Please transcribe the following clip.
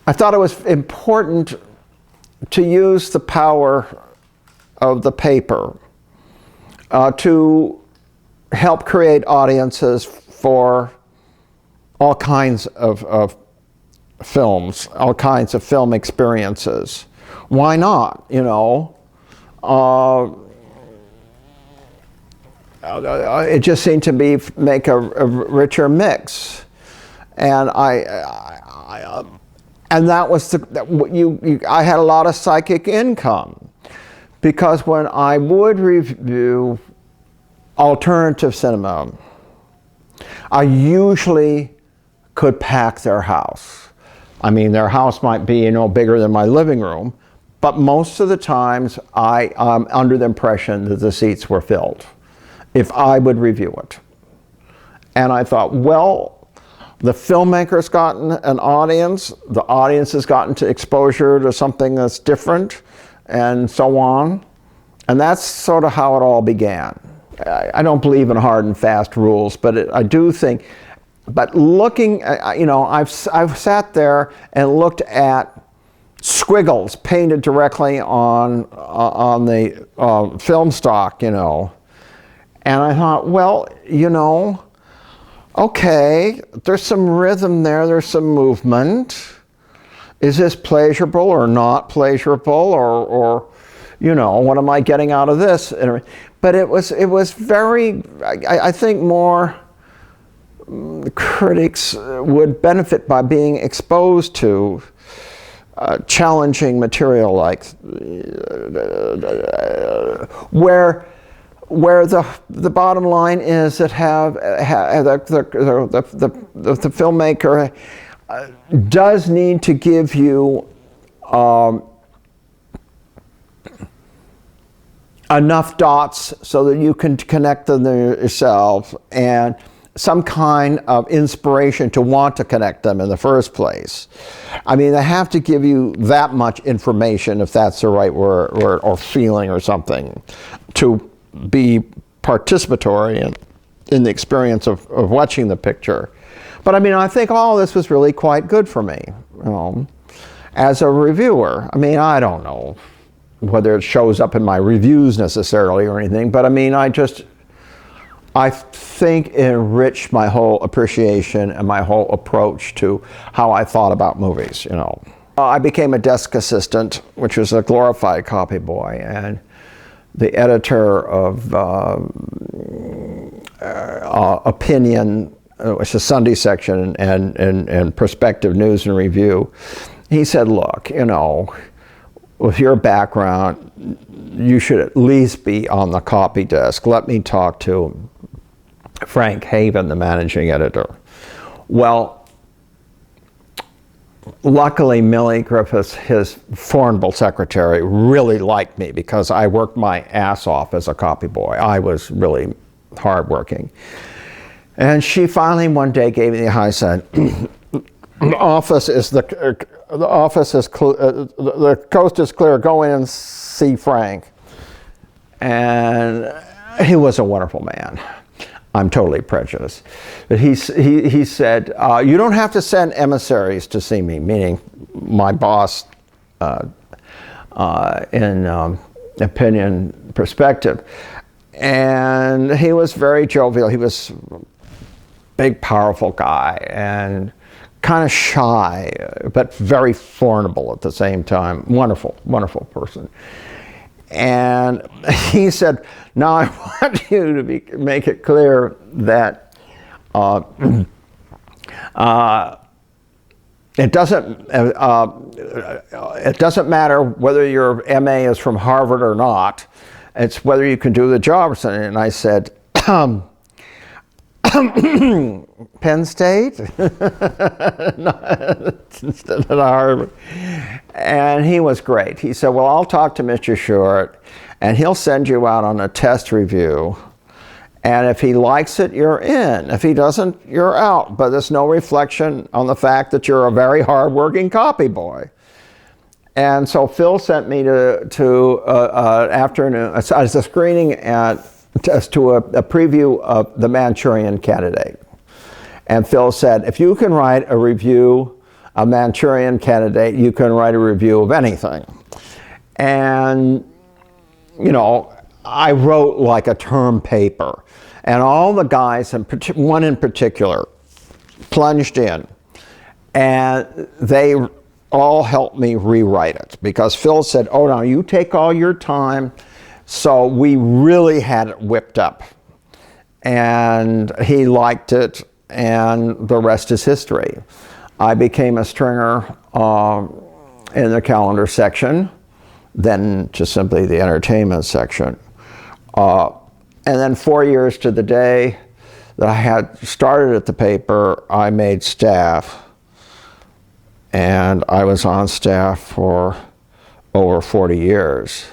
I thought it was important to use the power of the paper to help create audiences for all kinds of films, all kinds of film experiences. Why not, you know? It just seemed to make a richer mix. And and that was I had a lot of psychic income, because when I would review alternative cinema, I usually could pack their house. I mean, their house might be, you know, bigger than my living room, but most of the times I'm under the impression that the seats were filled if I would review it. And I thought, well, the filmmaker's gotten an audience, the audience has gotten to exposure to something that's different, and so on. And that's sort of how it all began. I don't believe in hard and fast rules, but I do think, but looking, you know, I've sat there and looked at squiggles painted directly on the film stock, you know, and I thought, well, you know, okay, there's some rhythm there, there's some movement. Is this pleasurable or not pleasurable, or you know, what am I getting out of this? But it was very, I think more critics would benefit by being exposed to challenging material, like where the bottom line is that the filmmaker does need to give you enough dots so that you can connect them yourself, and some kind of inspiration to want to connect them in the first place. I mean, they have to give you that much information, if that's the right word, or feeling or something, to be participatory in the experience of watching the picture. But I mean, I think all this was really quite good for me, you know, as a reviewer. I mean, I don't know whether it shows up in my reviews necessarily or anything, but I mean, I think it enriched my whole appreciation and my whole approach to how I thought about movies, you know. I became a desk assistant, which was a glorified copy boy, and the editor of Opinion, which is a Sunday section, and Perspective News and Review, he said, look, you know, with your background, you should at least be on the copy desk. Let me talk to Frank Haven, the managing editor. Well, luckily, Millie Griffiths, his formidable secretary, really liked me because I worked my ass off as a copy boy. I was really hardworking. And she finally one day gave me the high sign. The coast is clear. Go in and see Frank. And he was a wonderful man. I'm totally prejudiced. But he said, you don't have to send emissaries to see me, meaning my boss in Opinion Perspective. And he was very jovial. He was a big, powerful guy, and kind of shy, but very formidable at the same time. Wonderful, wonderful person. And he said, now I want you to make it clear that it doesn't matter whether your MA is from Harvard or not. It's whether you can do the job or something. And I said, Penn State instead of Harvard. And he was great. He said, well, I'll talk to Mr. Short, and he'll send you out on a test review. And if he likes it, you're in. If he doesn't, you're out. But there's no reflection on the fact that you're a very hardworking copy boy. And so Phil sent me to afternoon, as a screening to a preview of The Manchurian Candidate. And Phil said, if you can write a review a Manchurian Candidate, you can write a review of anything. And, you know, I wrote like a term paper. And all the guys, one in particular, plunged in. And they all helped me rewrite it. Because Phil said, oh, no, you take all your time. So we really had it whipped up. And he liked it, and the rest is history. I became a stringer in the calendar section, then just simply the entertainment section. And then 4 years to the day that I had started at the paper, I made staff. And I was on staff for over 40 years.